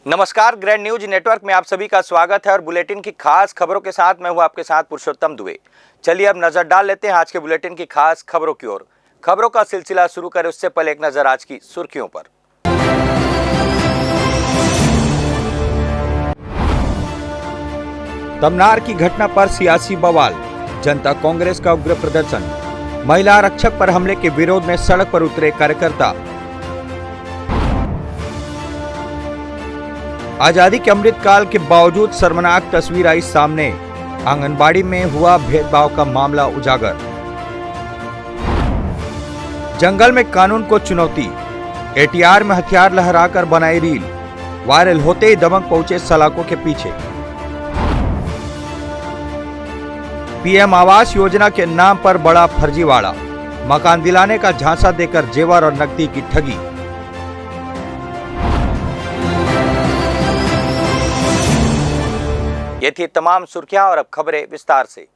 नमस्कार, grand news network में आप सभी का स्वागत है और बुलेटिन की खास खबरों के साथ मैं हूं आपके साथ पुरुषोत्तम दुबे। चलिए अब नजर डाल लेते हैं आज के बुलेटिन की खास खबरों की ओर। खबरों का सिलसिला शुरू करें उससे पहले एक नजर आज की सुर्खियों पर। तमनार की घटना पर सियासी बवाल, जनता कांग्रेस का उग्र प्रदर्शन, महिला आरक्षक पर हमले के विरोध में सड़क पर उतरे कार्यकर्ता। आजादी के अमृत काल के बावजूद शर्मनाक तस्वीर आई सामने, आंगनबाड़ी में हुआ भेदभाव का मामला उजागर। जंगल में कानून को चुनौती, एटीआर में हथियार लहराकर बनाई रील, वायरल होते ही दबंग पहुंचे सलाखों के पीछे। पीएम आवास योजना के नाम पर बड़ा फर्जीवाड़ा, मकान दिलाने का झांसा देकर जेवर और नकदी की ठगी। ये थी तमाम सुर्खियां और अब खबरें विस्तार से।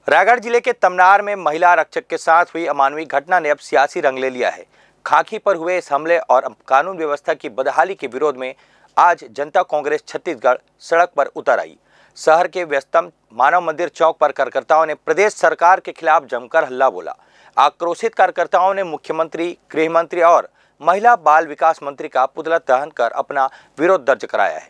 रायगढ़ जिले के तमनार में महिला आरक्षक के साथ हुई अमानवीय घटना ने अब सियासी रंग ले लिया है। खाकी पर हुए इस हमले और कानून व्यवस्था की बदहाली के विरोध में आज जनता कांग्रेस छत्तीसगढ़ सड़क पर उतर आई। शहर के व्यस्तम मानव मंदिर चौक पर कार्यकर्ताओं ने प्रदेश सरकार के खिलाफ जमकर हल्ला बोला। आक्रोशित कार्यकर्ताओं ने मुख्यमंत्री, गृह मंत्री और महिला बाल विकास मंत्री का पुतला दहन कर अपना विरोध दर्ज कराया है।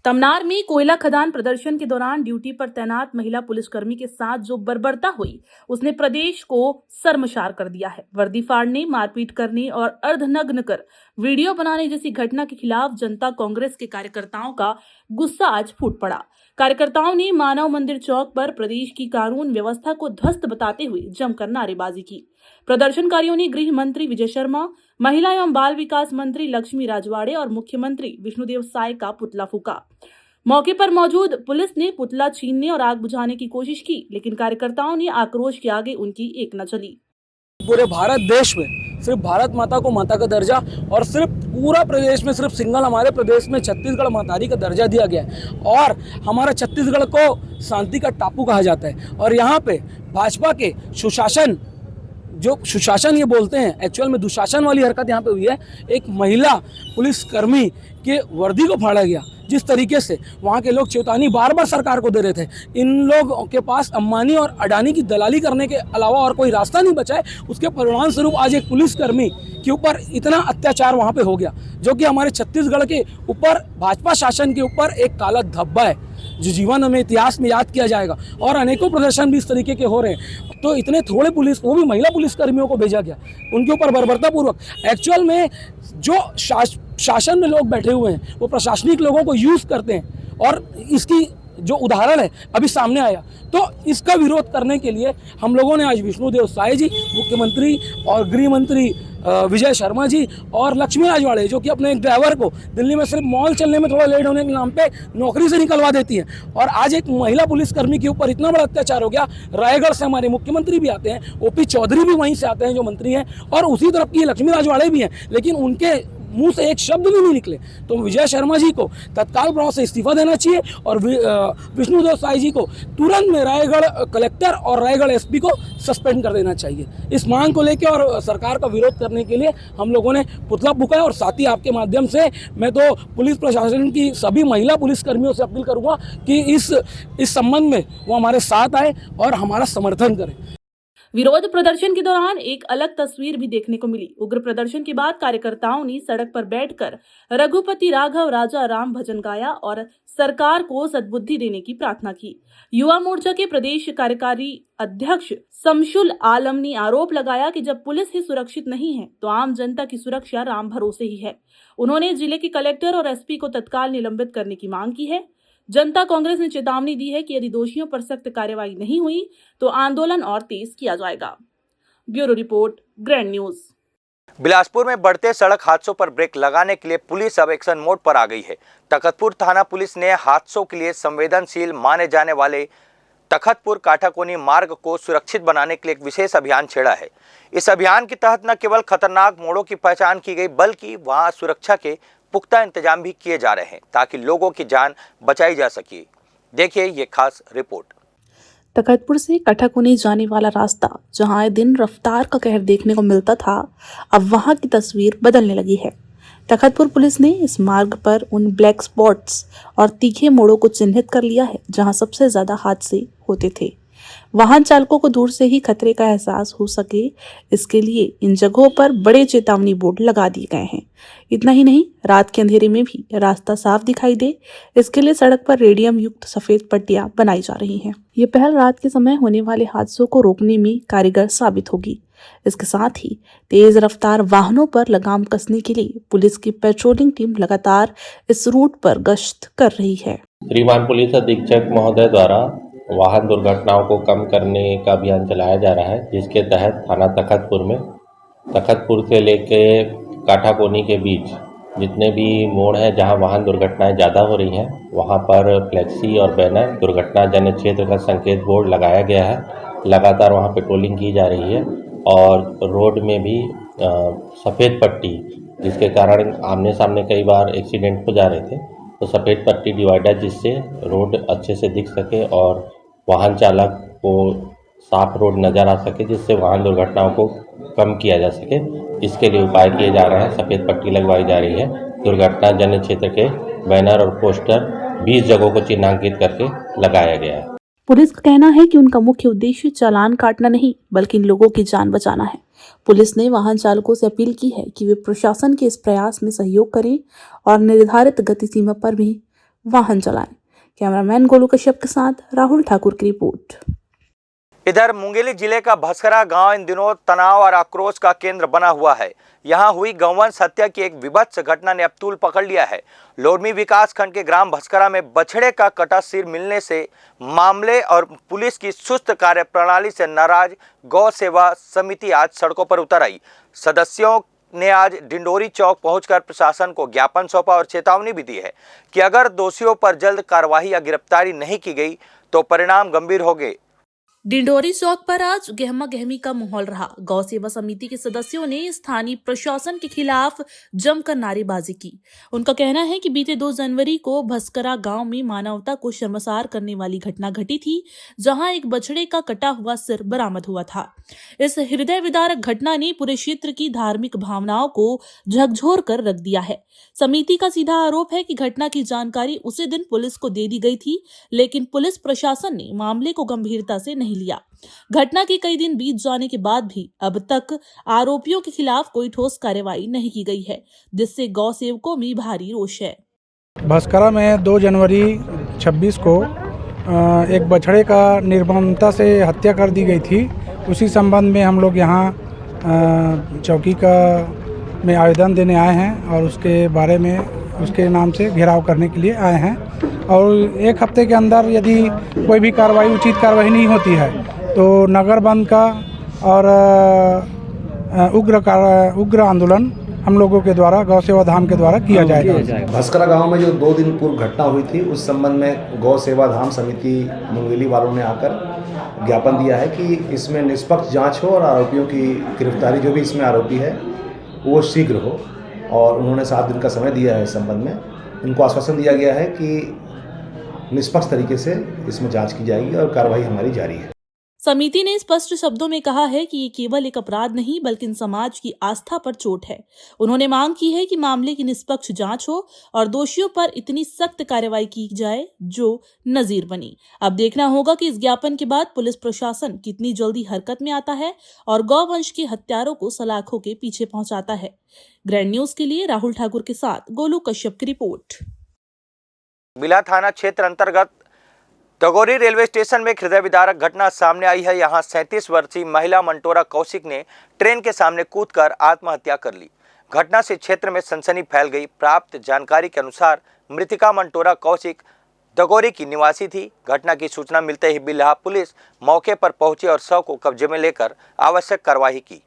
तमनार में कोयला खदान प्रदर्शन के दौरान ड्यूटी पर तैनात महिला पुलिसकर्मी के साथ जो बर्बरता हुई उसने प्रदेश को शर्मसार कर दिया है। वर्दी फाड़ने, मारपीट करने और अर्धनग्न कर वीडियो बनाने जैसी घटना के खिलाफ जनता कांग्रेस के कार्यकर्ताओं का गुस्सा आज फूट पड़ा। कार्यकर्ताओं ने मानव मंदिर चौक पर प्रदेश की कानून व्यवस्था को ध्वस्त बताते हुए जमकर नारेबाजी की। प्रदर्शनकारियों ने गृह मंत्री विजय शर्मा, महिला एवं बाल विकास मंत्री लक्ष्मी राजवाड़े और मुख्यमंत्री विष्णुदेव साय का पुतला फूका। मौके पर मौजूद पुलिस ने पुतला छीनने और आग बुझाने की कोशिश की, लेकिन कार्यकर्ताओं ने आक्रोश के आगे उनकी एक न चली। पूरे भारत देश में सिर्फ भारत माता को माता का दर्जा और सिर्फ पूरा प्रदेश में सिर्फ सिंगल हमारे प्रदेश में छत्तीसगढ़ मातारी का दर्जा दिया गया है और हमारा छत्तीसगढ़ को शांति का टापू कहा जाता है। और यहाँ पे भाजपा के सुशासन, जो सुशासन ये बोलते हैं, एक्चुअल में दुशासन वाली हरकत यहाँ पे हुई है। एक महिला पुलिसकर्मी के वर्दी को फाड़ा गया। जिस तरीके से वहाँ के लोग चेतावनी बार बार सरकार को दे रहे थे, इन लोगों के पास अंबानी और अडानी की दलाली करने के अलावा और कोई रास्ता नहीं बचा है। उसके परिणाम स्वरूप आज एक पुलिसकर्मी के ऊपर इतना अत्याचार वहाँ पे हो गया, जो कि हमारे छत्तीसगढ़ के ऊपर भाजपा शासन के ऊपर एक काला धब्बा है, जो जीवन में इतिहास में याद किया जाएगा। और अनेकों प्रदर्शन भी इस तरीके के हो रहे हैं। तो इतने थोड़े पुलिस, वो भी महिला पुलिसकर्मियों को भेजा गया, उनके ऊपर बर्बरतापूर्वक। एक्चुअल में जो शासन में लोग बैठे हुए हैं वो प्रशासनिक लोगों को यूज़ करते हैं और इसकी जो उदाहरण है अभी सामने आया। तो इसका विरोध करने के लिए हम लोगों ने आज विष्णुदेव साय जी, मुख्यमंत्री और गृह मंत्री विजय शर्मा जी और लक्ष्मी राजवाड़े, जो कि अपने एक ड्राइवर को दिल्ली में सिर्फ मॉल चलने में थोड़ा लेट होने के नाम पे नौकरी से निकलवा देती है, और आज एक महिला पुलिसकर्मी के ऊपर इतना बड़ा अत्याचार हो गया। रायगढ़ से हमारे मुख्यमंत्री भी आते हैं, ओपी चौधरी भी वहीं से आते हैं जो मंत्री हैं, और उसी तरफ की लक्ष्मी राजवाड़े भी हैं, लेकिन उनके मुंह से एक शब्द भी नहीं निकले। तो विजय शर्मा जी को तत्काल प्रभाव से इस्तीफा देना चाहिए और विष्णुदेव साय जी को तुरंत में रायगढ़ कलेक्टर और रायगढ़ एसपी को सस्पेंड कर देना चाहिए। इस मांग को लेकर और सरकार का विरोध करने के लिए हम लोगों ने पुतला फूका है। और साथ ही आपके माध्यम से मैं तो पुलिस प्रशासन की सभी महिला पुलिसकर्मियों से अपील करूँगा कि इस संबंध में वो हमारे साथ आए और हमारा समर्थन करें। विरोध प्रदर्शन के दौरान एक अलग तस्वीर भी देखने को मिली। उग्र प्रदर्शन के बाद कार्यकर्ताओं ने सड़क पर बैठकर रघुपति राघव राजा राम भजन गाया और सरकार को सद्बुद्धि देने की प्रार्थना की। युवा मोर्चा के प्रदेश कार्यकारी अध्यक्ष शमशुल आलम ने आरोप लगाया कि जब पुलिस ही सुरक्षित नहीं है तो आम जनता की सुरक्षा राम भरोसे ही है। उन्होंने जिले के कलेक्टर और एसपी को तत्काल निलंबित करने की मांग की है। जनता कांग्रेस ने चेतावनी दी है कि यदि दोषियों पर सख्त कार्रवाई नहीं हुई तो आंदोलन और तेज किया जाएगा। Bureau report, grand news. Bilaspur में बढ़ते सड़क हादसों पर ब्रेक लगाने के लिए पुलिस अब एक्शन मोड पर आ गई है। तखतपुर थाना पुलिस ने हादसों के लिए संवेदनशील माने जाने वाले तखतपुर काठाकोनी मार्ग को सुरक्षित बनाने के लिए एक विशेष अभियान छेड़ा है। इस अभियान के तहत न केवल खतरनाक मोड़ों की पहचान की गई, बल्कि वहां सुरक्षा के पुख्ता इंतजाम भी किए जा रहे हैं ताकि लोगों की जान बचाई जा सके। देखिए ये खास रिपोर्ट। तखतपुर से काठाकोनी जाने वाला रास्ता जहां आए दिन रफ्तार का कहर देखने को मिलता था, अब वहां की तस्वीर बदलने लगी है। तखतपुर पुलिस ने इस मार्ग पर उन ब्लैक स्पॉट्स और तीखे मोड़ों को चिन्हित कर लिया है जहां सबसे ज्यादा हादसे होते थे। वाहन चालकों को दूर से ही खतरे का एहसास हो सके, इसके लिए इन जगहों पर बड़े चेतावनी बोर्ड लगा दिए गए हैं। इतना ही नहीं, रात के अंधेरे में भी रास्ता साफ दिखाई दे, इसके लिए सड़क पर रेडियम युक्त सफेद पट्टियां बनाई जा रही हैं। ये पहल रात के समय होने वाले हादसों को रोकने में कारगर साबित होगी। इसके साथ ही तेज रफ्तार वाहनों पर लगाम कसने के लिए पुलिस की पेट्रोलिंग टीम लगातार इस रूट पर गश्त कर रही है। श्रीमान पुलिस अधीक्षक महोदय द्वारा वाहन दुर्घटनाओं को कम करने का अभियान चलाया जा रहा है, जिसके तहत थाना तखतपुर में तखतपुर से लेके काठाकोनी के बीच जितने भी मोड़ हैं जहां वाहन दुर्घटनाएं ज़्यादा हो रही हैं, वहां पर फ्लेक्सी और बैनर दुर्घटना जन्य क्षेत्र का संकेत बोर्ड लगाया गया है। लगातार वहां पेट्रोलिंग की जा रही है और रोड में भी सफ़ेद पट्टी, जिसके कारण आमने सामने कई बार एक्सीडेंट हो जा रहे थे, तो सफ़ेद पट्टी डिवाइडर जिससे रोड अच्छे से दिख सके और वाहन चालक को साफ रोड नज़र आ सके, जिससे वाहन दुर्घटनाओं को कम किया जा सके, इसके लिए उपाय किए जा रहे हैं। सफ़ेद पट्टी लगवाई जा रही है। दुर्घटना जन्य क्षेत्र के बैनर और पोस्टर 20 जगहों को चिन्हांकित करके लगाया गया है। पुलिस का कहना है कि उनका मुख्य उद्देश्य चालान काटना नहीं, बल्कि इन लोगों की जान बचाना है। पुलिस ने वाहन चालकों से अपील की है कि वे प्रशासन के इस प्रयास में सहयोग करें और निर्धारित गति सीमा पर भी वाहन चलाएं। कैमरामैन गोलू कश्यप के साथ राहुल ठाकुर की रिपोर्ट। इधर मुंगेली जिले का भस्करा गांव इन दिनों तनाव और आक्रोश का केंद्र बना हुआ है। यहां हुई गौवंश हत्या की एक विभत्स घटना ने अब तूल पकड़ लिया है। लोरमी विकास खंड के ग्राम भस्करा में बछड़े का कटा सिर मिलने से मामले और पुलिस की सुस्त कार्य प्रणाली से नाराज गौ सेवा समिति आज सड़कों पर उतर आई। सदस्यों ने आज डिंडोरी चौक पहुंचकर प्रशासन को ज्ञापन सौंपा और चेतावनी भी दी है कि अगर दोषियों पर जल्द कार्रवाई या गिरफ्तारी नहीं की गई तो परिणाम गंभीर होंगे। डिंडोरी चौक पर आज गहमा गहमी का माहौल रहा। गौ सेवा समिति के सदस्यों ने स्थानीय प्रशासन के खिलाफ जमकर नारेबाजी की। उनका कहना है कि बीते 2 जनवरी को भस्करा गांव में मानवता को शर्मसार करने वाली घटना घटी थी, जहां एक बछड़े का कटा हुआ सिर बरामद हुआ था। इस हृदय विदारक घटना ने पूरे क्षेत्र की धार्मिक भावनाओं को झकझोर कर रख दिया है। समिति का सीधा आरोप है कि घटना की जानकारी उसी दिन पुलिस को दे दी गई थी, लेकिन पुलिस प्रशासन ने मामले को गंभीरता से नहीं लिया। घटना के कई दिन बीत जाने के बाद भी अब तक आरोपियों के खिलाफ कोई ठोस कार्रवाई नहीं की गई है, जिससे गौ सेवकों में भारी रोष है। भस्करा में 2 जनवरी 26 को एक बछड़े का निर्ममता से हत्या कर दी गई थी। उसी संबंध में हम लोग यहाँ चौकी में आवेदन देने आए हैं और उसके बारे में उसके नाम से घेराव करने के लिए आए हैं। और 1 हफ्ते के अंदर यदि कोई भी कार्रवाई, उचित कार्रवाई नहीं होती है तो नगर बंद का और उग्र आंदोलन हम लोगों के द्वारा गौ सेवा धाम के द्वारा किया जाएगा। भस्करा गांव में जो 2 दिन पूर्व घटना हुई थी, उस संबंध में गौ सेवा धाम समिति मुंगेली वालों ने आकर ज्ञापन दिया है कि इसमें निष्पक्ष जांच हो और आरोपियों की गिरफ्तारी, जो भी इसमें आरोपी है वो शीघ्र हो। और उन्होंने 7 दिन का समय दिया है। इस संबंध में उनको आश्वासन दिया गया है कि निष्पक्ष तरीके से इसमें जांच की जाएगी और कार्रवाई हमारी जारी है। समिति ने स्पष्ट शब्दों में कहा है कि ये केवल एक अपराध नहीं बल्कि समाज की आस्था पर चोट है। उन्होंने मांग की है कि मामले की निष्पक्ष जांच हो और दोषियों पर इतनी सख्त कार्रवाई की जाए जो नजीर बनी। अब देखना होगा कि इस ज्ञापन के बाद पुलिस प्रशासन कितनी जल्दी हरकत में आता है और गौवंश के हत्यारों को सलाखों के पीछे पहुंचाता है। ग्रैंड न्यूज के लिए राहुल ठाकुर के साथ गोलू कश्यप की रिपोर्ट। बिला थाना क्षेत्र अंतर्गत टगोरी रेलवे स्टेशन में एक हृदय विदारक घटना सामने आई है। यहां 37 वर्षीय महिला मंटोरा कौशिक ने ट्रेन के सामने कूदकर आत्महत्या कर ली। घटना से क्षेत्र में सनसनी फैल गई। प्राप्त जानकारी के अनुसार मृतका मंटोरा कौशिक टगोरी की निवासी थी। घटना की सूचना मिलते ही बिल्हा पुलिस मौके पर पहुंची और शव को कब्जे में लेकर आवश्यक कार्रवाई की।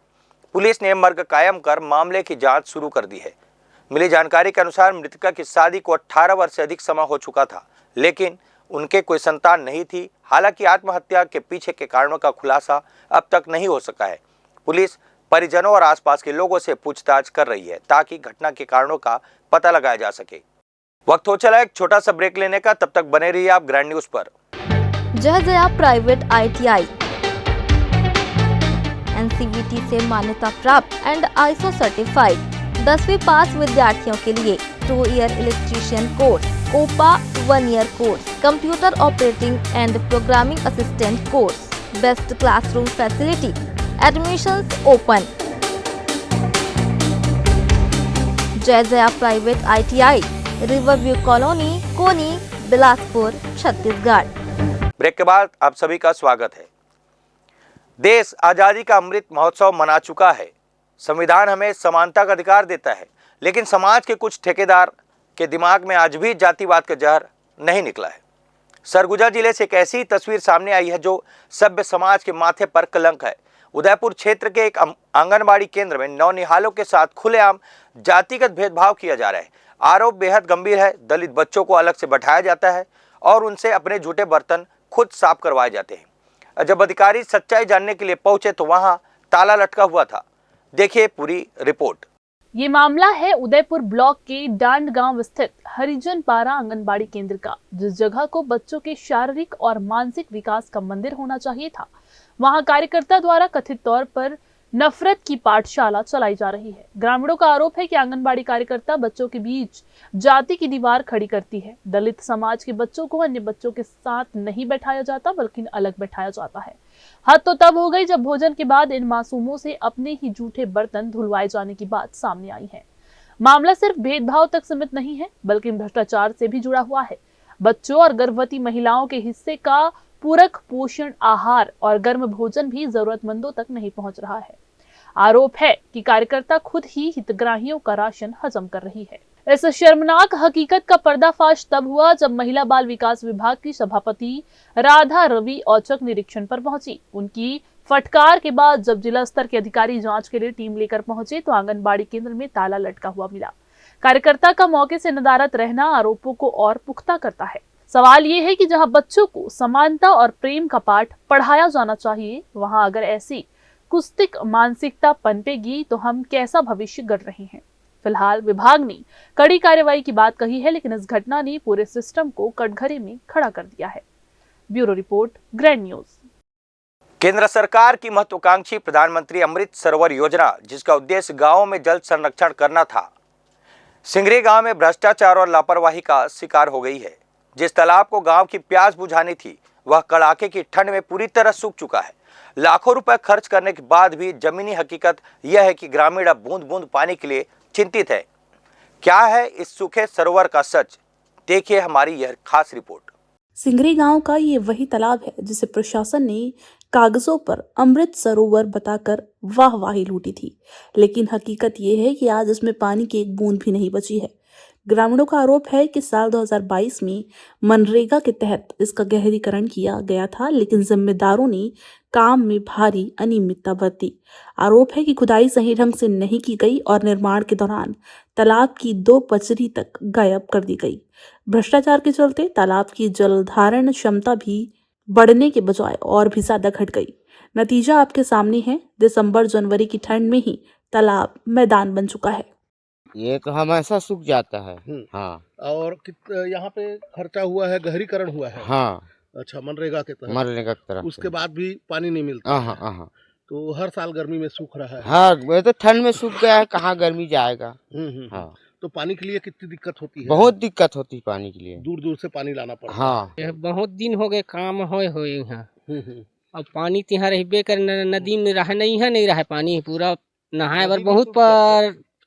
पुलिस ने मर्ग कायम कर मामले की जाँच शुरू कर दी है। मिली जानकारी के अनुसार मृतका की शादी को 18 वर्ष से अधिक समय हो चुका था, लेकिन उनके कोई संतान नहीं थी। हालांकि आत्महत्या के पीछे के कारणों का खुलासा अब तक नहीं हो सका है। पुलिस परिजनों और आसपास के लोगों से पूछताछ कर रही है ताकि घटना के कारणों का पता लगाया जा सके। वक्त हो चला एक छोटा सा ब्रेक लेने का, तब तक बने रहिए आप ग्रैंड न्यूज पर। जया प्राइवेट ITI NCVT से मान्यता प्राप्त एंड ISO सर्टिफाइड 10वीं पास विद्यार्थियों के लिए 2 ईयर इलेक्ट्रीशियन कोर्स, ओपा 1 year course, computer operating and programming assistant course, best classroom facility, admissions open. Jai Jaya private ITI, riverview colony, Koni, Bilaspur, Chhattisgarh. Break के बाद आप सभी का स्वागत है। देश आज़ादी का अमृत महोत्सव मना चुका है। संविधान हमें समानता का अधिकार देता है, लेकिन समाज के कुछ ठेकेदार के दिमाग में आज भी जातिवाद का जहर नहीं निकला है। सरगुजा जिले से एक ऐसी तस्वीर सामने आई है जो सभ्य समाज के माथे पर कलंक है। उदयपुर क्षेत्र के एक आंगनबाड़ी केंद्र में नौनिहालों के साथ खुलेआम जातिगत भेदभाव किया जा रहा है। आरोप बेहद गंभीर है। दलित बच्चों को अलग से बैठाया जाता है और उनसे अपने जूठे बर्तन खुद साफ करवाए जाते हैं। जब अधिकारी सच्चाई जानने के लिए पहुंचे तो वहां ताला लटका हुआ था। देखिए पूरी रिपोर्ट। ये मामला है उदयपुर ब्लॉक के डांड गांव स्थित हरिजन पारा आंगनबाड़ी केंद्र का, जिस जगह को बच्चों के शारीरिक और मानसिक विकास का मंदिर होना चाहिए था। वहां कार्यकर्ता द्वारा कथित तौर पर नफरत की पाठशाला चलाई जा रही है। ग्रामीणों का आरोप है कि आंगनबाड़ी कार्यकर्ता बच्चों के बीच जाति की दीवार खड़ी करती है। दलित समाज के बच्चों को अन्य बच्चों के साथ नहीं बैठाया जाता, बल्कि अलग बैठाया जाता है। हद तो तब हो गई जब भोजन के बाद इन मासूमों से अपने ही जूठे बर्तन धुलवाए जाने की बात सामने आई है। मामला सिर्फ भेदभाव तक सीमित नहीं है, बल्कि भ्रष्टाचार से भी जुड़ा हुआ है। बच्चों और गर्भवती महिलाओं के हिस्से का पूरक पोषण आहार और गर्म भोजन भी जरूरतमंदों तक नहीं पहुंच रहा है। आरोप है कि कार्यकर्ता खुद ही हितग्राहियों का राशन हजम कर रही है। इस शर्मनाक हकीकत का पर्दाफाश तब हुआ जब महिला बाल विकास विभाग की सभापति राधा रवि औचक निरीक्षण पर पहुंची। उनकी फटकार के बाद जब जिला स्तर के अधिकारी जांच के लिए टीम लेकर पहुंचे तो आंगनबाड़ी केंद्र में ताला लटका हुआ मिला। कार्यकर्ता का मौके से नदारद रहना आरोपों को और पुख्ता करता है। सवाल ये है कि जहां बच्चों को समानता और प्रेम का पाठ पढ़ाया जाना चाहिए, वहां अगर ऐसी कुत्सित मानसिकता पनपेगी तो हम कैसा भविष्य गढ़ रहे हैं। फिलहाल विभाग ने कड़ी कार्रवाई की बात कही है, लेकिन इस घटना ने पूरे सिस्टम को कटघरे में खड़ा कर दिया है। Bureau report, grand news. केंद्र सरकार की महत्वाकांक्षी प्रधानमंत्री अमृत सरोवर योजना, जिसका उद्देश्य गांवों में जल संरक्षण करना था, सिंगरी गांव में भ्रष्टाचार और लापरवाही का शिकार हो गई है। जिस तालाब को गांव की प्यास बुझानी थी, वह कड़ाके की ठंड में पूरी तरह सूख चुका है। लाखों रुपए खर्च करने के बाद भी जमीनी हकीकत यह है कि ग्रामीण अब बूंद बूंद पानी के लिए चिंतित है। क्या है इस सूखे सरोवर का सच? देखिए हमारी यह खास रिपोर्ट। सिंगरी गांव का ये वही तालाब है जिसे प्रशासन ने कागजों पर अमृत सरोवर बताकर वाहवाही लूटी थी, लेकिन हकीकत ये है कि आज इसमें पानी की एक बूंद भी नहीं बची है। ग्रामीणों का आरोप है कि साल 2022 में मनरेगा के तहत इसका गहरीकरण किया गया था, लेकिन जिम्मेदारों ने काम में भारी अनियमितता बरती। आरोप है कि खुदाई सही ढंग से नहीं की गई और निर्माण के दौरान तालाब की 2 पचरी तक गायब कर दी गई। भ्रष्टाचार के चलते तालाब की जलधारण क्षमता भी बढ़ने के बजाय और भी ज्यादा घट गई। नतीजा आपके सामने है। दिसंबर जनवरी की ठंड में ही तालाब मैदान बन चुका है। ये तो हमेशा सूख जाता है। हाँ। और यहाँ पे खर्चा हुआ है, गहरीकरण हुआ है। हाँ। अच्छा, मनरेगा के तहत। मनरेगा की तरफ उसके बाद भी पानी नहीं मिलता। हाँ हाँ। तो हर साल गर्मी में सूख रहा है। हाँ, ये तो ठंड में सूख गया है, कहाँ गर्मी जाएगा। हाँ। तो पानी के लिए कितनी दिक्कत होती है? बहुत दिक्कत होती है पानी के लिए, दूर दूर से पानी लाना पड़ता है। हाँ। बहुत दिन हो गए काम होए यहाँ। अब पानी तिहार रहबे कर, नदी में रह नहीं रहा पानी पूरा। नहाए बर बहुत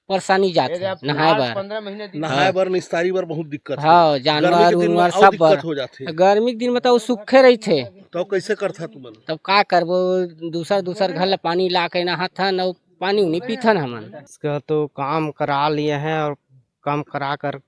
परेशानी जाते है। नहाए बर 15 महीने नहाए बर निस्तारी बर बहुत दिक्कत। हाँ, जानवर उनवर सब दिक्कत हो जाते हैं। गर्मी के दिन में तो सूखे रही थे। तो कैसे करता तुमन? तब का करबो, दूसर घर ला पानी ला के नहाथन और पानी नहीं पीथन हमन। इसका तो काम करा लिए हैं और काम करा कर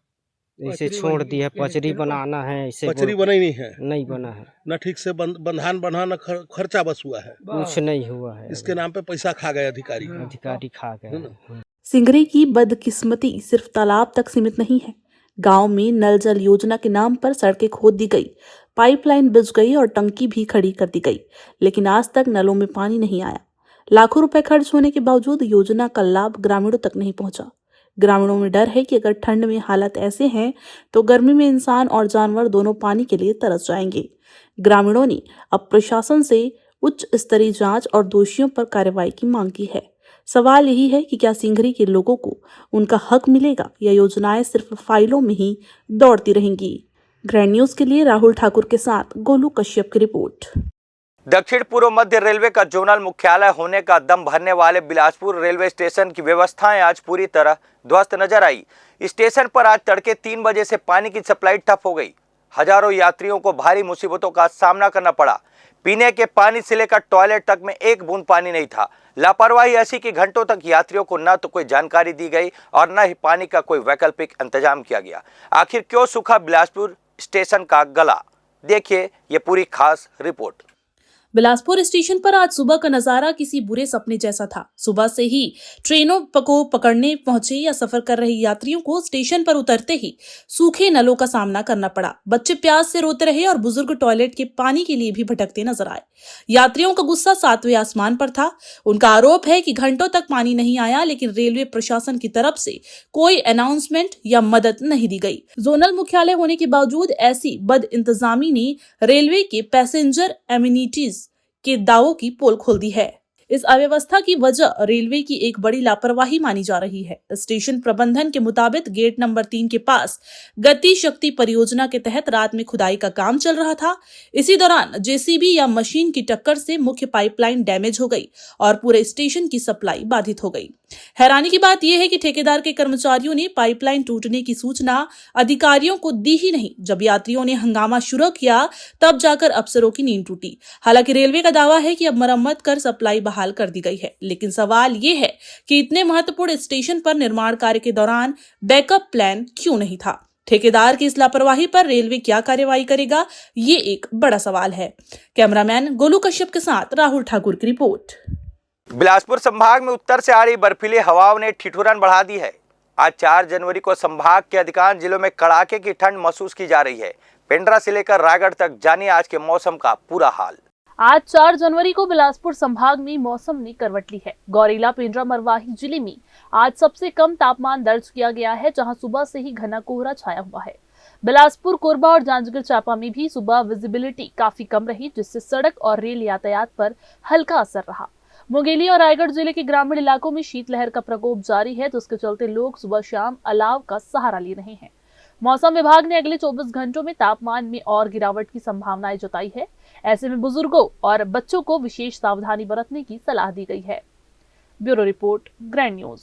इसे छोड़ दिया। पचरी बनाना है, इसे पचरी बनाई नहीं है? नहीं बना है। न ठीक से बंधान बना, न खर्चा बस हुआ है। कुछ नहीं हुआ है। इसके नाम पे पैसा खा गए अधिकारी खा गए। सिंगरी की बदकिस्मती सिर्फ तालाब तक सीमित नहीं है। गांव में नल जल योजना के नाम पर सड़कें खोद दी गई, पाइपलाइन बिछ गई और टंकी भी खड़ी कर दी गई, लेकिन आज तक नलों में पानी नहीं आया। लाखों रुपए खर्च होने के बावजूद योजना का लाभ ग्रामीणों तक नहीं पहुंचा। ग्रामीणों में डर है कि अगर ठंड में हालात ऐसे हैं तो गर्मी में इंसान और जानवर दोनों पानी के लिए तरस जाएंगे। ग्रामीणों ने अब प्रशासन से उच्च स्तरीय जांच और दोषियों पर कार्रवाई की मांग की है। सवाल यही है कि क्या सिंघरी के लोगों को उनका हक मिलेगा या योजनाएं सिर्फ फाइलों में ही दौड़ती रहेंगी। ग्रैंड न्यूज के लिए राहुल ठाकुर के साथ गोलू कश्यप की रिपोर्ट। दक्षिण पूर्व मध्य रेलवे का जोनल मुख्यालय होने का दम भरने वाले बिलासपुर रेलवे स्टेशन की व्यवस्थाएं आज पूरी तरह ध्वस्त नजर आई। स्टेशन पर आज तड़के 3 बजे से पानी की सप्लाई ठप हो गई। हजारों यात्रियों को भारी मुसीबतों का सामना करना पड़ा। पीने के पानी से लेकर टॉयलेट तक में एक बूंद पानी नहीं था। लापरवाही ऐसी कि घंटों तक यात्रियों को न तो कोई जानकारी दी गई और न ही पानी का कोई वैकल्पिक इंतजाम किया गया। आखिर क्यों सूखा बिलासपुर स्टेशन का गला, देखिए ये पूरी खास रिपोर्ट। बिलासपुर स्टेशन पर आज सुबह का नजारा किसी बुरे सपने जैसा था। सुबह से ही ट्रेनों को पकड़ने पहुंचे या सफर कर रहे यात्रियों को स्टेशन पर उतरते ही सूखे नलों का सामना करना पड़ा। बच्चे प्यास से रोते रहे और बुजुर्ग टॉयलेट के पानी के लिए भी भटकते नजर आए। यात्रियों का गुस्सा 7वें आसमान पर था। उनका आरोप है कि घंटों तक पानी नहीं आया, लेकिन रेलवे प्रशासन की तरफ से कोई अनाउंसमेंट या मदद नहीं दी गई। जोनल मुख्यालय होने के बावजूद ऐसी बद इंतजामी ने रेलवे के पैसेंजर एमिनिटीज के दावों की पोल खोल दी है। इस अव्यवस्था की वजह रेलवे की एक बड़ी लापरवाही मानी जा रही है। स्टेशन प्रबंधन के मुताबिक गेट नंबर 3 के पास गति शक्ति परियोजना के तहत रात में खुदाई का काम चल रहा था। इसी दौरान जेसीबी या मशीन की टक्कर से मुख्य पाइपलाइन डैमेज हो गई और पूरे स्टेशन की सप्लाई बाधित हो गई। हैरानी की बात यह है कि ठेकेदार के कर्मचारियों ने पाइपलाइन टूटने की सूचना अधिकारियों को दी ही नहीं। जब यात्रियों ने हंगामा शुरू किया तब जाकर अफसरों की नींद टूटी। हालांकि रेलवे का दावा है कि अब मरम्मत कर सप्लाई बहाल कर दी गई है, लेकिन सवाल ये है कि इतने महत्वपूर्ण स्टेशन पर निर्माण कार्य के दौरान बैकअप प्लान क्यों नहीं था। ठेकेदार की इस लापरवाही पर रेलवे क्या कार्रवाई करेगा, ये एक बड़ा सवाल है। कैमरामैन गोलू कश्यप के साथ राहुल ठाकुर की रिपोर्ट। बिलासपुर संभाग में उत्तर से आ रही बर्फीली हवाओं ने ठिठुरन बढ़ा दी है। आज 4 जनवरी को संभाग के अधिकांश जिलों में कड़ाके की ठंड महसूस की जा रही है। पेंड्रा से लेकर रायगढ़ तक जानिए आज के मौसम का पूरा हाल। आज 4 जनवरी को बिलासपुर संभाग में मौसम ने करवट ली है। गौरेला, पेंड्रा, मरवाही जिले में आज सबसे कम तापमान दर्ज किया गया है, जहां सुबह से ही घना कोहरा छाया हुआ है। बिलासपुर, कोरबा और जांजगीर चांपा में भी सुबह विजिबिलिटी काफी कम रही, जिससे सड़क और रेल यातायात पर हल्का असर रहा। मुंगेली और रायगढ़ जिले के ग्रामीण इलाकों में शीतलहर का प्रकोप जारी है, तो उसके चलते लोग सुबह शाम अलाव का सहारा ले रहे हैं। मौसम विभाग ने अगले 24 घंटों में तापमान में और गिरावट की संभावनाएं जताई है। ऐसे में बुजुर्गों और बच्चों को विशेष सावधानी बरतने की सलाह दी गई है। Bureau report, grand news.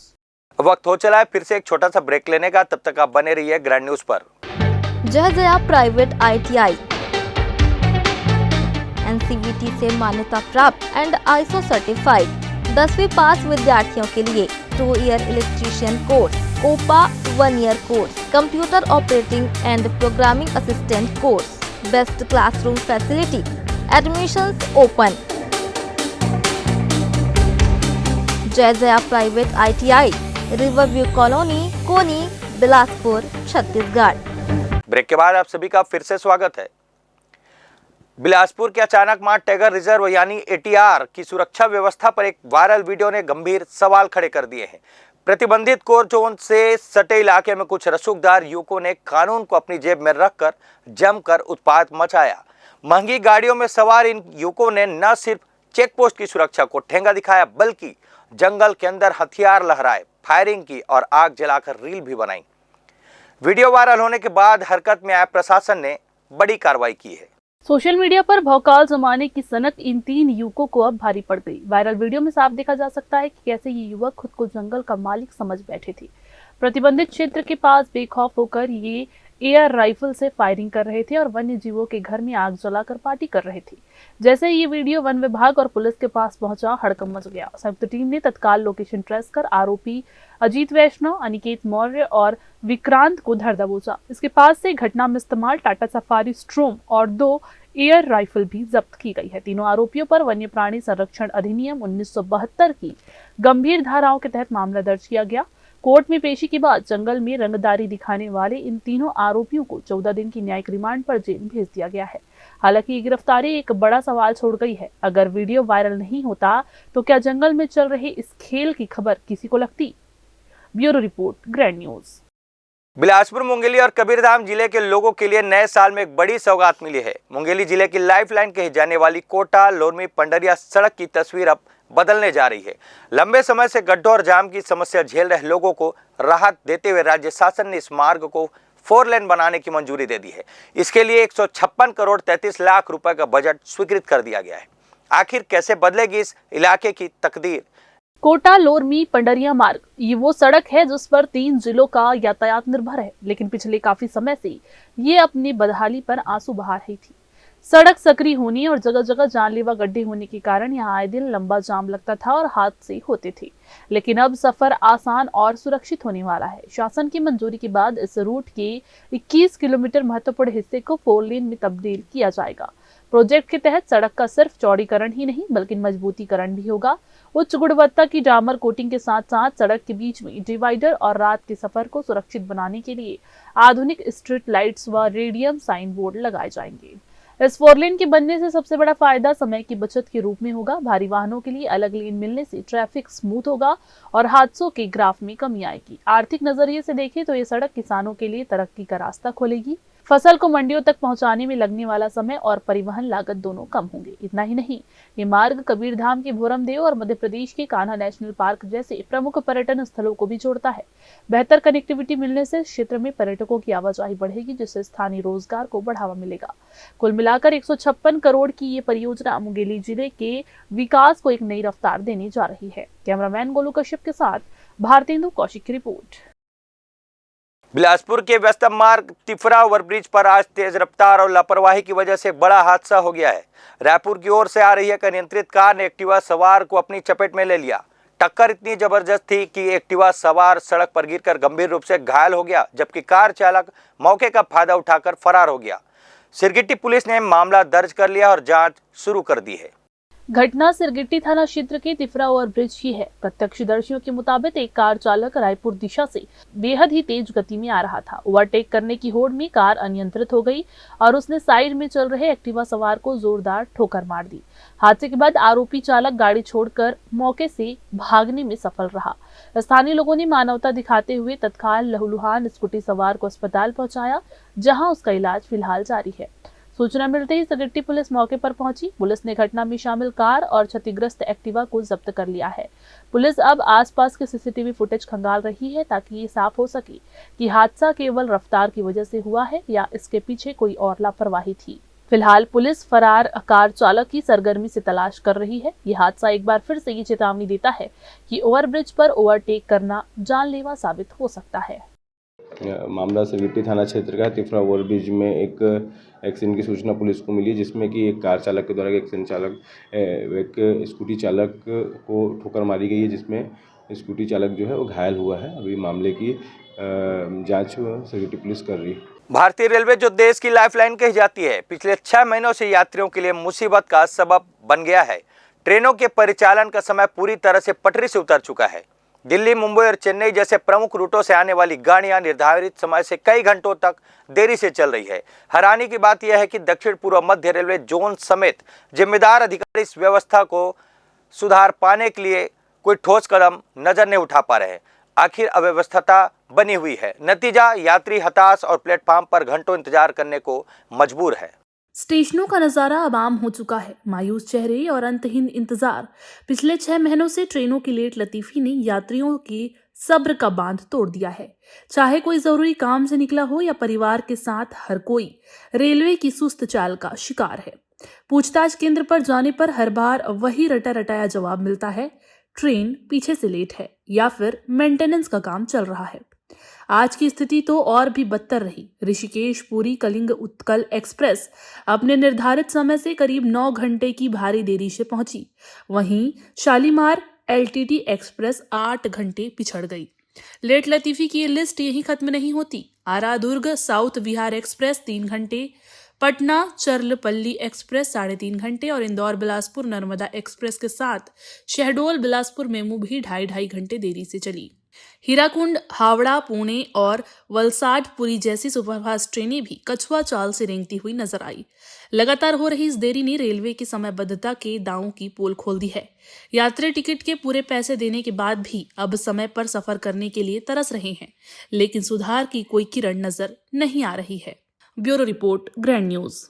वक्त हो चला है फिर से एक छोटा सा ब्रेक लेने का, तब तक आप बने रहिए ग्रैंड न्यूज पर। जय प्राइवेट ITI NCVT से मान्यता प्राप्त एंड ISO सर्टिफाइड 10वीं पास विद्यार्थियों के लिए 2 year electrician course, COPA 1 year course, computer operating and programming assistant course, best classroom facility, admissions open. Jai private ITI, riverview colony, Koni, Bilaspur, Chhattisgarh. Break के बाद आप सभी का फिर से स्वागत है। बिलासपुर के अचानक मार टाइगर रिजर्व यानी ATR की सुरक्षा व्यवस्था पर एक वायरल वीडियो ने गंभीर सवाल खड़े कर दिए हैं। प्रतिबंधित कोर जोन से सटे इलाके में कुछ रसूखदार युवकों ने कानून को अपनी जेब में रखकर जमकर उत्पात मचाया। महंगी गाड़ियों में सवार इन युवकों ने न सिर्फ चेक पोस्ट की सुरक्षा को ठेंगा दिखाया, बल्कि जंगल के अंदर हथियार लहराए, फायरिंग की और आग जलाकर रील भी बनाई। वीडियो वायरल होने के बाद हरकत में आए प्रशासन ने बड़ी कार्रवाई की है। सोशल मीडिया पर भौकाल जमाने की सनक इन 3 युवकों को अब भारी पड़ गई। वायरल वीडियो में साफ देखा जा सकता है कि कैसे ये युवक खुद को जंगल का मालिक समझ बैठे थे। प्रतिबंधित क्षेत्र के पास बेखौफ होकर ये एयर राइफल से फायरिंग कर रहे थे और वन्य जीवों के घर में आग जलाकर पार्टी कर रहे थे। जैसे ये वीडियो वन विभाग और पुलिस के पास पहुंचा, हड़कंप मच गया। संयुक्त टीम ने तत्काल लोकेशन ट्रेस कर आरोपी अजीत वैष्णव, अनिकेत मौर्य और विक्रांत को धर दबोचा। इसके पास से घटना में इस्तेमाल टाटा सफारी स्ट्रोम और 2 एयर राइफल भी जब्त की गई है। तीनों आरोपियों पर वन्य प्राणी संरक्षण अधिनियम 1972 की गंभीर धाराओं के तहत मामला दर्ज किया गया। कोर्ट में पेशी के बाद जंगल में रंगदारी दिखाने वाले इन तीनों आरोपियों को 14 दिन की न्यायिक रिमांड पर जेल भेज दिया गया है। हालांकि ये गिरफ्तारी एक बड़ा सवाल छोड़ गई है। अगर वीडियो वायरल नहीं होता तो क्या जंगल में चल रहे इस खेल की खबर किसी को लगती? Bureau report, grand news. Bilaspur, Mungeli और कबीरधाम जिले के लोगों के लिए नए साल में एक बड़ी सौगात मिली है। मुंगेली जिले की लाइफलाइन कही जाने वाली कोटा लोरमी पंडरिया सड़क की तस्वीर अब बदलने जा रही है। लंबे समय से गड्ढों और जाम की समस्या झेल रहे लोगों को राहत देते हुए राज्य शासन ने इस मार्ग को 4 लेन बनाने की मंजूरी दे दी है। इसके लिए 156 करोड़ 33 लाख रुपए का बजट स्वीकृत कर दिया गया है। आखिर कैसे बदलेगी इस इलाके की तकदीर? कोटा लोरमी पंडरिया मार्ग ये वो सड़क है जिस पर 3 जिलों का यातायात निर्भर है, लेकिन पिछले काफी समय से ये अपनी बदहाली पर आंसू बहा रही थी। सड़क सकरी होने और जगह जगह जानलेवा गड्ढे होने के कारण यहाँ आए दिन लंबा जाम लगता था और हादसे होते थे, लेकिन अब सफर आसान और सुरक्षित होने वाला है। शासन की मंजूरी के बाद इस रूट के 21 किलोमीटर महत्वपूर्ण हिस्से को 4 लेन में तब्दील किया जाएगा। प्रोजेक्ट के तहत सड़क का सिर्फ चौड़ीकरण ही नहीं बल्कि मजबूतीकरण भी होगा। उच्च गुणवत्ता की डामर कोटिंग के साथ साथ सड़क के बीच में डिवाइडर और रात के सफर को सुरक्षित बनाने के लिए आधुनिक स्ट्रीट लाइट्स व रेडियम साइन बोर्ड लगाए जाएंगे। इस 4 लेन के बनने से सबसे बड़ा फायदा समय की बचत के रूप में होगा। भारी वाहनों के लिए अलग लेन मिलने से ट्रैफिक स्मूथ होगा और हादसों के ग्राफ में कमी आएगी। आर्थिक नजरिए से देखें तो ये सड़क किसानों के लिए तरक्की का रास्ता खोलेगी। फसल को मंडियों तक पहुंचाने में लगने वाला समय और परिवहन लागत दोनों कम होंगे। इतना ही नहीं, ये मार्ग कबीरधाम के भोरमदेव और मध्य प्रदेश के कान्हा नेशनल पार्क जैसे प्रमुख पर्यटन स्थलों को भी जोड़ता है। बेहतर कनेक्टिविटी मिलने से क्षेत्र में पर्यटकों की आवाजाही बढ़ेगी, जिससे स्थानीय रोजगार को बढ़ावा मिलेगा। कुल मिलाकर 156 करोड़ की ये परियोजना मुंगेली जिले के विकास को एक नई रफ्तार देने जा रही है। कैमरामैन गोलू कश्यप के साथ भारतेंदु कौशिक की रिपोर्ट। बिलासपुर के व्यस्तम मार्ग तिफरा ओवरब्रिज पर आज तेज रफ्तार और लापरवाही की वजह से एक बड़ा हादसा हो गया है। रायपुर की ओर से आ रही एक अनियंत्रित कार ने एक्टिवा सवार को अपनी चपेट में ले लिया। टक्कर इतनी जबरदस्त थी कि एक्टिवा सवार सड़क पर गिरकर गंभीर रूप से घायल हो गया, जबकि कार चालक मौके का फायदा उठाकर फरार हो गया। सिरगिट्टी पुलिस ने मामला दर्ज कर लिया और जांच शुरू कर दी है। घटना सिरगिट्टी थाना क्षेत्र के तिफरा ओवरब्रिज की है। प्रत्यक्षदर्शियों के मुताबिक एक कार चालक रायपुर दिशा से बेहद ही तेज गति में आ रहा था। ओवरटेक करने की होड़ में कार अनियंत्रित हो गई और उसने साइड में चल रहे एक्टिवा सवार को जोरदार ठोकर मार दी। हादसे के बाद आरोपी चालक गाड़ी छोड़कर मौके से भागने में सफल रहा। स्थानीय लोगों ने मानवता दिखाते हुए तत्काल लहूलुहान स्कूटी सवार को अस्पताल पहुंचाया, जहां उसका इलाज फिलहाल जारी है। सूचना मिलते ही सिरगिट्टी पुलिस मौके पर पहुंची। पुलिस ने घटना में शामिल कार और क्षतिग्रस्त एक्टिवा को जब्त कर लिया है। पुलिस अब आसपास के सीसीटीवी फुटेज खंगाल रही है ताकि ये साफ हो सके कि हादसा केवल रफ्तार की वजह से हुआ है या इसके पीछे कोई और लापरवाही थी। फिलहाल पुलिस फरार कार चालक की सरगर्मी से तलाश कर रही है। ये हादसा एक बार फिर से ये चेतावनी देता है कि ओवरब्रिज पर ओवरटेक करना जानलेवा साबित हो सकता है। मामला सिरगिट्टी थाना क्षेत्र का तिफरा ओवरब्रिज में एक एक्सीडेंट की सूचना पुलिस को मिली, जिसमें कि एक कार चालक के द्वारा एक स्कूटी चालक को ठोकर मारी गई है, जिसमें स्कूटी चालक जो है वो घायल हुआ है। अभी मामले की जांच सिरगिट्टी पुलिस कर रही है। भारतीय रेलवे जो देश की लाइफलाइन कही जाती है, पिछले 6 महीनों से यात्रियों के लिए मुसीबत का सबब बन गया है। ट्रेनों के परिचालन का समय पूरी तरह से पटरी से उतर चुका है। दिल्ली, मुंबई और चेन्नई जैसे प्रमुख रूटों से आने वाली गाड़ियां निर्धारित समय से कई घंटों तक देरी से चल रही है। हैरानी की बात यह है कि दक्षिण पूर्व मध्य रेलवे जोन समेत जिम्मेदार अधिकारी इस व्यवस्था को सुधार पाने के लिए कोई ठोस कदम नजर नहीं उठा पा रहे हैं। आखिर अव्यवस्था बनी हुई है। नतीजा, यात्री हताश और प्लेटफॉर्म पर घंटों इंतजार करने को मजबूर है। स्टेशनों का नजारा अब आम हो चुका है। मायूस चेहरे और अंतहीन इंतजार। पिछले 6 महीनों से ट्रेनों की लेट लतीफी ने यात्रियों के सब्र का बांध तोड़ दिया है। चाहे कोई जरूरी काम से निकला हो या परिवार के साथ, हर कोई रेलवे की सुस्त चाल का शिकार है। पूछताछ केंद्र पर जाने पर हर बार वही रटा रटाया जवाब मिलता है, ट्रेन पीछे से लेट है या फिर मेंटेनेंस का काम चल रहा है। आज की स्थिति तो और भी बदतर रही। ऋषिकेश पुरी कलिंग उत्कल एक्सप्रेस अपने निर्धारित समय से करीब 9 घंटे की भारी देरी से पहुंची। वहीं शालीमार एलटीटी एक्सप्रेस 8 घंटे पिछड़ गई। लेट लतीफी की ये लिस्ट यहीं खत्म नहीं होती। आरा दुर्ग साउथ विहार एक्सप्रेस 3 घंटे, पटना चर्लपल्ली एक्सप्रेस 3.5 घंटे और इंदौर बिलासपुर नर्मदा एक्सप्रेस के साथ शहडोल बिलासपुर मेमू भी 2.5 घंटे देरी से चली। हीराकुंड, हावड़ा, पुणे और वलसाड पुरी जैसी सुपरफास्ट ट्रेनें भी कछुआ चाल से रेंगती हुई नजर आई। लगातार हो रही इस देरी ने रेलवे की समयबद्धता के दांवों की पोल खोल दी है। यात्री टिकट के पूरे पैसे देने के बाद भी अब समय पर सफर करने के लिए तरस रहे हैं, लेकिन सुधार की कोई किरण नजर नहीं आ रही है। Bureau report, grand news.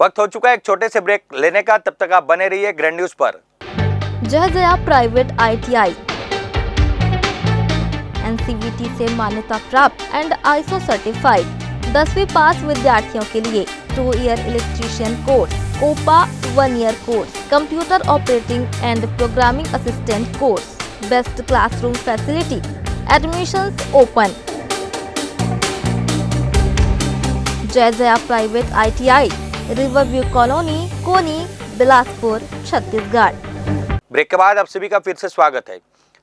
वक्त हो चुका है एक छोटे से ब्रेक लेने का, तब तक आप बने रहिए ग्रैंड न्यूज पर। जय जया प्राइवेट ITI NCVT से मान्यता प्राप्त एंड ISO सर्टिफाइड 10वीं पास विद्यार्थियों के लिए 2 year electrician course, COPA 1 year course, computer operating and programming assistant course, best classroom facility, admissions open. Jai Jaya private ITI, riverview colony, Koni, Bilaspur, Chhattisgarh. Break के बाद आप सभी का फिर से स्वागत है।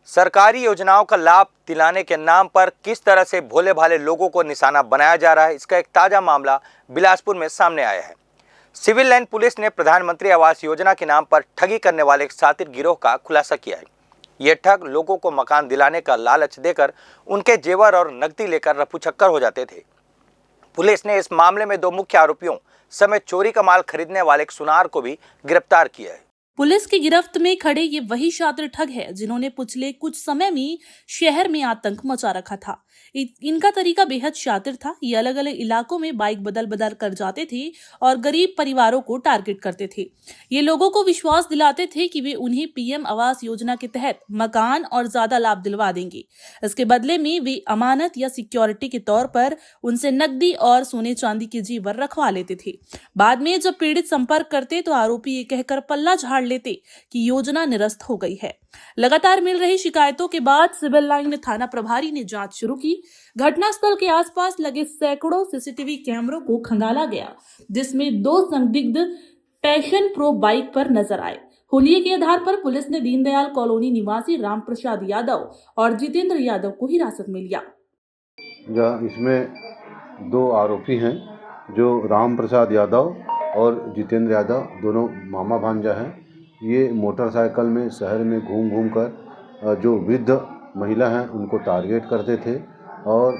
सरकारी योजनाओं का लाभ दिलाने के नाम पर किस तरह से भोले भाले लोगों को निशाना बनाया जा रहा है, इसका एक ताजा मामला बिलासपुर में सामने आया है। सिविल लाइन पुलिस ने प्रधानमंत्री आवास योजना के नाम पर ठगी करने वाले एक शातिर गिरोह का खुलासा किया है। ये ठग लोगों को मकान दिलाने का लालच देकर उनके जेवर और नकदी लेकर रफूचक्कर हो जाते थे। पुलिस ने इस मामले में 2 मुख्य आरोपियों समेत चोरी का माल खरीदने वाले एक सुनार को भी गिरफ्तार किया है। पुलिस की गिरफ्त में खड़े ये वही शातिर ठग है जिन्होंने पिछले कुछ समय में शहर में आतंक मचा रखा था। इनका तरीका बेहद शातिर था। ये अलग अलग इलाकों में बाइक बदल बदल कर जाते थे और गरीब परिवारों को टारगेट करते थे। ये लोगों को विश्वास दिलाते थे कि वे उन्हें PM आवास योजना के तहत मकान और ज्यादा लाभ दिलवा देंगे। इसके बदले में वे अमानत या सिक्योरिटी के तौर पर उनसे नकदी और सोने चांदी के जेवर रखवा लेते थे। बाद में जब पीड़ित संपर्क करते तो आरोपी ये कहकर पल्ला झाड़ लेते कि योजना निरस्त हो गई है। लगातार मिल रही शिकायतों के बाद सिविल लाइन थाना प्रभारी ने जांच शुरू की। घटनास्थल के आसपास लगे सैकड़ों CCTV कैमरों को खंगाला गया, जिसमें 2 संदिग्ध पैशन प्रो बाइक पर नजर आए। हुलिये के आधार पर पुलिस ने दीनदयाल कॉलोनी निवासी राम प्रसाद यादव और जितेंद्र यादव को हिरासत में लिया। इसमें 2 आरोपी हैं जो राम प्रसाद यादव और जितेंद्र यादव, दोनों मामा भांजा हैं। ये मोटरसाइकिल में शहर में घूम घूम कर जो वृद्ध महिला हैं उनको टारगेट करते थे और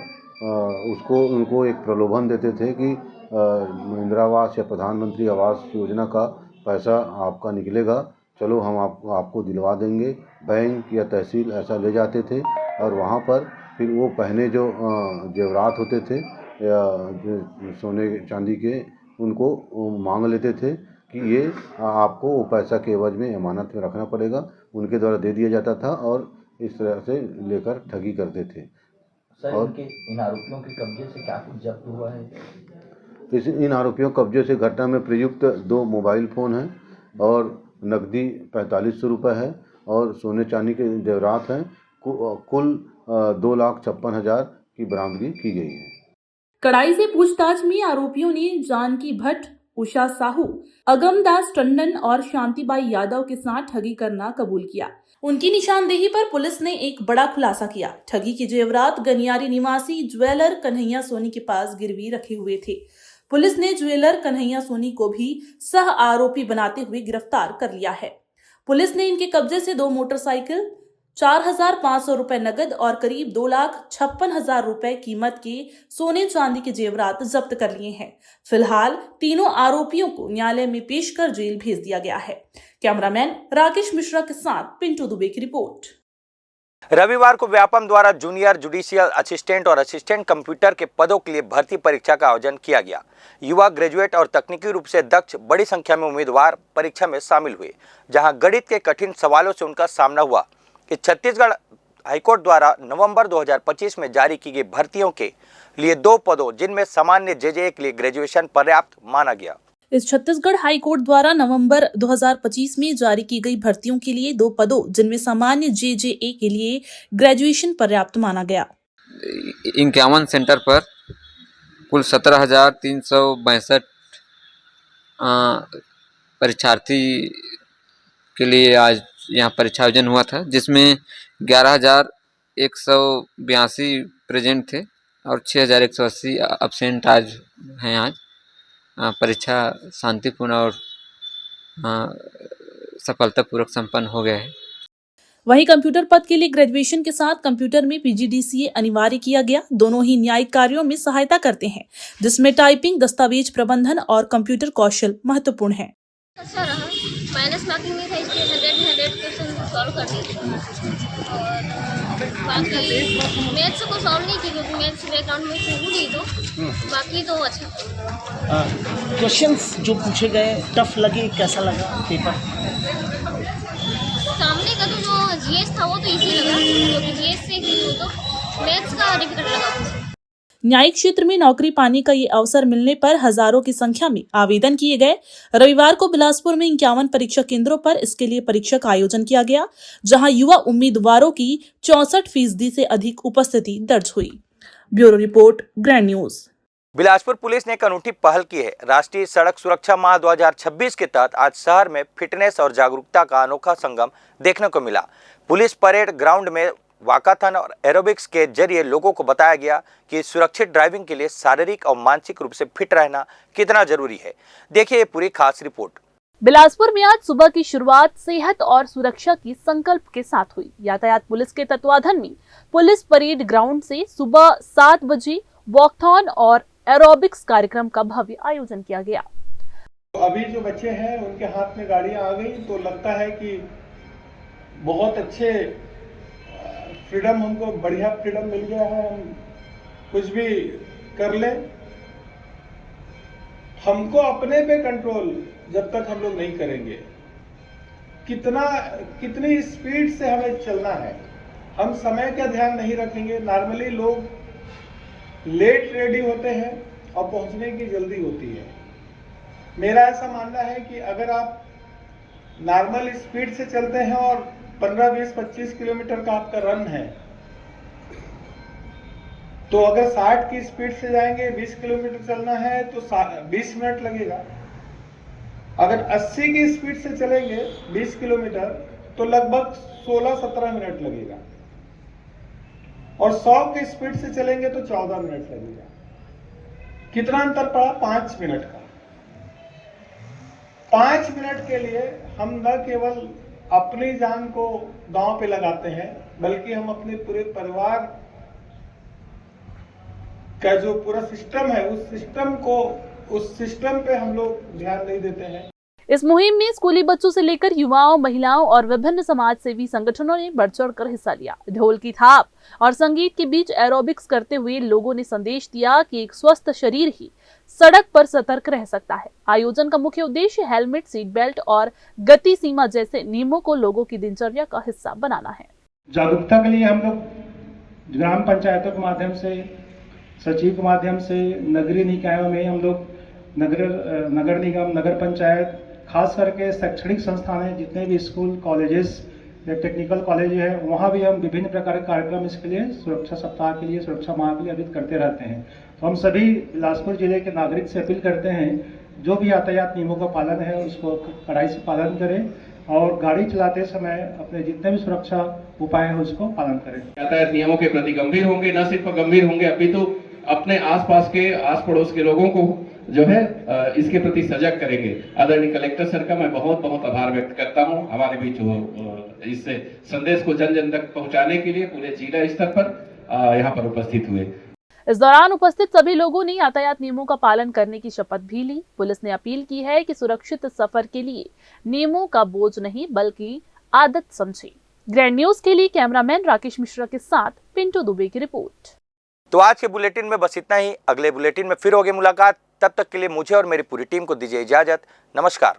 उनको एक प्रलोभन देते थे कि इंदिरा आवास या प्रधानमंत्री आवास योजना का पैसा आपका निकलेगा, चलो हम आपको दिलवा देंगे। बैंक या तहसील ऐसा ले जाते थे और वहाँ पर फिर वो पहने जो जेवरात होते थे या सोने चांदी के, उनको मांग लेते थे कि ये आपको वो पैसा के एवज में अमानत में रखना पड़ेगा। उनके द्वारा दे दिया जाता था और इस तरह से लेकर ठगी करते थे। सर, और इन आरोपियों के कब्जे से क्या कुछ जब्त हुआ है? इन आरोपियों के कब्जे से घटना में प्रयुक्त 2 मोबाइल फ़ोन हैं और नकदी 4500 रुपये है और सोने चांदी के जेवरात हैं। कुल 2,56,000 की बरामदगी की गई है। कड़ाई से पूछताछ में आरोपियों ने जानकी भट्ट, उषा साहू, अगमदास टंडन और शांतिबाई यादव के साथ ठगी करना कबूल किया। उनकी निशानदेही पर पुलिस ने एक बड़ा खुलासा किया। ठगी के जेवरात गनियारी निवासी ज्वेलर कन्हैया सोनी के पास गिरवी रखे हुए थे। पुलिस ने ज्वेलर कन्हैया सोनी को भी सह आरोपी बनाते हुए गिरफ्तार कर लिया है। पुलिस ने इनके कब्जे से 2 मोटरसाइकिल, 4,500 रुपए नकद और करीब 2,56,000 रुपए कीमत के सोने चांदी के जेवरात जब्त कर लिए हैं। फिलहाल तीनों आरोपियों को न्यायालय में पेश कर जेल भेज दिया गया है। कैमरामैन राकेश मिश्रा के साथ पिंटू दुबे की रिपोर्ट। रविवार को व्यापम द्वारा जूनियर जुडिशियल असिस्टेंट और असिस्टेंट कंप्यूटर के पदों के लिए भर्ती परीक्षा का आयोजन किया गया। युवा, ग्रेजुएट और तकनीकी रूप से दक्ष बड़ी संख्या में उम्मीदवार परीक्षा में शामिल हुए, जहां गणित के कठिन सवालों से उनका सामना हुआ कि छत्तीसगढ़ हाईकोर्ट द्वारा नवंबर 2025 में जारी की गई भर्तियों के लिए 2 पदों, जिनमें सामान्य JJA के लिए ग्रेजुएशन पर्याप्त माना गया। इस छत्तीसगढ़ हाईकोर्ट द्वारा नवंबर 2025 में जारी की गई भर्तियों के लिए 2 पदों, जिनमें सामान्य JJA के लिए ग्रेजुएशन पर्याप्त माना गया। 51 सेंटर पर कुल 17,362 परीक्षार्थी के लिए आज यहाँ परीक्षा आयोजन हुआ था, जिसमें 11,182 प्रेजेंट थे और 6,180 एब्सेंट आज हैं। आज परीक्षा शांतिपूर्ण और सफलतापूर्वक संपन्न हो गया है। वहीं कंप्यूटर पद के लिए ग्रेजुएशन के साथ कंप्यूटर में PGDCA अनिवार्य किया गया। दोनों ही न्यायिक कार्यों में सहायता करते हैं, जिसमें टाइपिंग, दस्तावेज प्रबंधन और कंप्यूटर कौशल महत्वपूर्ण है। अच्छा रहा, माइनस मार्किंग में था, इसलिए 100 क्वेश्चन सॉल्व कर दिए और बाकी मैथ्स को सॉल्व नहीं किया क्योंकि मैथ्स बैकग्राउंड में शुरू नहीं, तो बाकी तो अच्छा। क्वेश्चंस जो पूछे गए टफ लगे, कैसा लगा पेपर? इसका तो जो जीएस था वो तो इजी लगा, क्योंकि जीएस से तो मैथ्स का डिफिकल्ट लगा। न्यायिक क्षेत्र में नौकरी पाने का ये अवसर मिलने पर हजारों की संख्या में आवेदन किए गए। रविवार को बिलासपुर में 51 परीक्षा केंद्रों पर इसके लिए परीक्षा का आयोजन किया गया, जहां युवा उम्मीदवारों की 64% से अधिक उपस्थिति दर्ज हुई। Bureau report, grand news. Bilaspur police ने एक अनूठी पहल की है। राष्ट्रीय सड़क सुरक्षा माह 2026 के तहत आज शहर में फिटनेस और जागरूकता का अनोखा संगम देखने को मिला। पुलिस परेड ग्राउंड में वाकाथन और एरोबिक्स के जरिए लोगों को बताया गया कि सुरक्षित ड्राइविंग के लिए शारीरिक और मानसिक रूप से फिट रहना कितना जरूरी है। देखिए ये पूरी खास रिपोर्ट। बिलासपुर में आज सुबह की शुरुआत सेहत और सुरक्षा की संकल्प के साथ हुई। यातायात पुलिस के तत्वाधान में पुलिस परेड ग्राउंड से सुबह 7 बजे वॉकथॉन और एरोबिक्स कार्यक्रम का भव्य आयोजन किया गया। अभी जो बच्चे हैं उनके हाथ में गाड़ियां आ गई तो लगता है कि बहुत अच्छे फ्रीडम, हमको बढ़िया फ्रीडम मिल गया है, हम कुछ भी कर लें। हमको अपने पे कंट्रोल जब तक हम लोग नहीं करेंगे, कितनी स्पीड से हमें चलना है, हम समय का ध्यान नहीं रखेंगे। नॉर्मली लोग लेट रेडी होते हैं और पहुंचने की जल्दी होती है। मेरा ऐसा मानना है कि अगर आप नॉर्मल स्पीड से चलते हैं और 15, 20, 25 किलोमीटर का आपका रन है, तो अगर 60 की स्पीड से जाएंगे, 20 किलोमीटर चलना है तो 20 मिनट लगेगा। अगर 80 की स्पीड से चलेंगे 20 किलोमीटर तो लगभग 16-17 मिनट लगेगा, और 100 की स्पीड से चलेंगे तो 14 मिनट लगेगा। कितना अंतर पड़ा? 5 मिनट का। 5 मिनट के लिए हम न केवल अपनी जान को दांव पे लगाते हैं, बल्कि हम अपने पूरे परिवार का जो पूरा सिस्टम है, उस सिस्टम पे हम लोग ध्यान नहीं देते हैं। इस मुहिम में स्कूली बच्चों से लेकर युवाओं, महिलाओं और विभिन्न समाज सेवी संगठनों ने बढ़ चढ़कर हिस्सा लिया। ढोल की थाप और संगीत के बीच एरोबिक्स करते हुए लोगों ने संदेश दिया कि एक स्वस्थ शरीर ही सड़क पर सतर्क रह सकता है। आयोजन का मुख्य उद्देश्य हेलमेट, सीट बेल्ट और गति सीमा जैसे नियमों को लोगों की दिनचर्या का हिस्सा बनाना है। जागरूकता के लिए हम लोग ग्राम पंचायतों के माध्यम से, सचिव के माध्यम से, नगरीय निकायों में हम लोग नगर निगम, नगर पंचायत, खास करके शैक्षणिक संस्थान है, जितने भी स्कूल, कॉलेजेस या टेक्निकल कॉलेज है, वहाँ भी हम विभिन्न प्रकार के कार्यक्रम इसके लिए सुरक्षा सप्ताह के लिए, सुरक्षा माह के लिए आयोजित करते रहते हैं। तो हम सभी बिलासपुर जिले के नागरिक से अपील करते हैं, जो भी यातायात नियमों का पालन है उसको कड़ाई से पालन करें और गाड़ी चलाते समय अपने जितने भी सुरक्षा उपाय है उसको पालन करें। यातायात नियमों के प्रति गंभीर होंगे, न सिर्फ गंभीर होंगे अपितु अपने आसपास के, आस पड़ोस के लोगों को जो है इसके प्रति सजग करेंगे। आदरणीय कलेक्टर सर का मैं बहुत बहुत आभार व्यक्त करता हूं, हमारे बीच इस संदेश को जन जन तक पहुंचाने के लिए पूरे जिला स्तर पर यहाँ पर उपस्थित हुए। इस दौरान उपस्थित सभी लोगों ने यातायात नियमों का पालन करने की शपथ भी ली। पुलिस ने अपील की है कि सुरक्षित सफर के लिए नियमों का बोझ नहीं बल्कि आदत समझे। ग्रैंड न्यूज के लिए कैमरामैन राकेश मिश्रा के साथ पिंटू दुबे की रिपोर्ट। तो आज के बुलेटिन में बस इतना ही। अगले बुलेटिन में फिर होगी मुलाकात। तब तक के लिए मुझे और मेरी पूरी टीम को दीजिए इजाजत। नमस्कार।